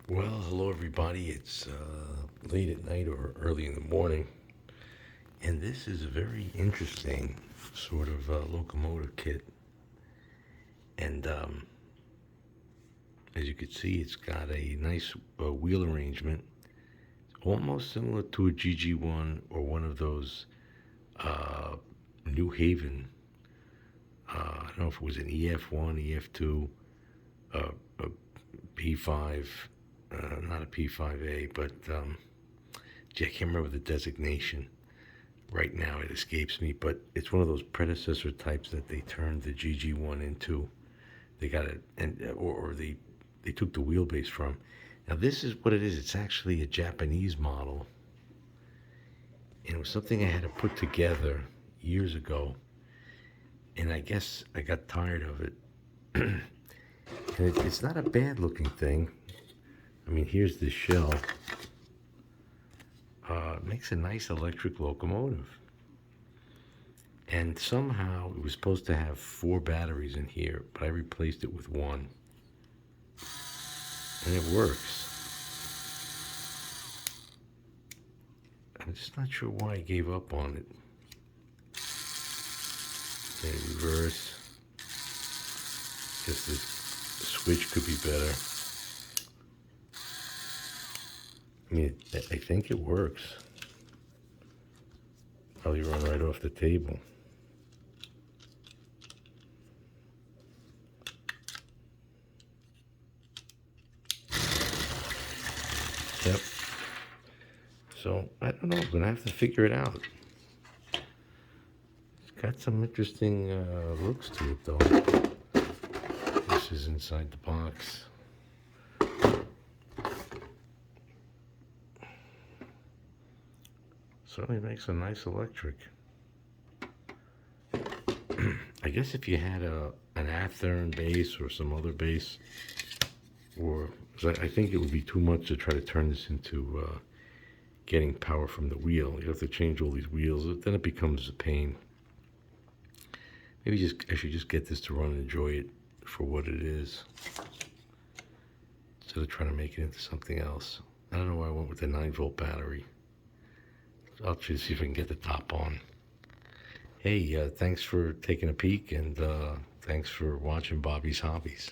Well, hello everybody. It's late at night or early in the morning, and this is a very interesting sort of locomotive kit. And as you can see, it's got a nice wheel arrangement, almost similar to a GG1 or one of those uh, New Haven. I don't know if it was an EF1, EF2, a P5, not a P5A, but I can't remember the designation right now. It escapes me, but it's one of those predecessor types that they turned the GG1 into. They got it, and or they took the wheelbase from. Now this is what it is. It's actually a Japanese model, and it was something I had to put together years ago. And I guess I got tired of it. And it's not a bad looking thing. I mean, here's the shell. It makes a nice electric locomotive. And somehow it was supposed to have 4 batteries in here, but I replaced it with one. And it works. I'm just not sure why I gave up on it. Okay, reverse. Guess the switch could be better. I mean, I think it works. Probably run right off the table. Yep. So, I don't know. I'm going to have to figure it out. It's got some interesting looks to it, though. This is inside the box. Certainly makes a nice electric. I guess if you had an Athearn base or some other base, or I think it would be too much to try to turn this into getting power from the wheel. You have to change all these wheels. Then it becomes a pain. Maybe I should just get this to run and enjoy it for what it is, instead of trying to make it into something else. I don't know why I went with the 9-volt battery. I'll just see if I can get the top on. Hey, thanks for taking a peek, and thanks for watching Bobby's Hobbies.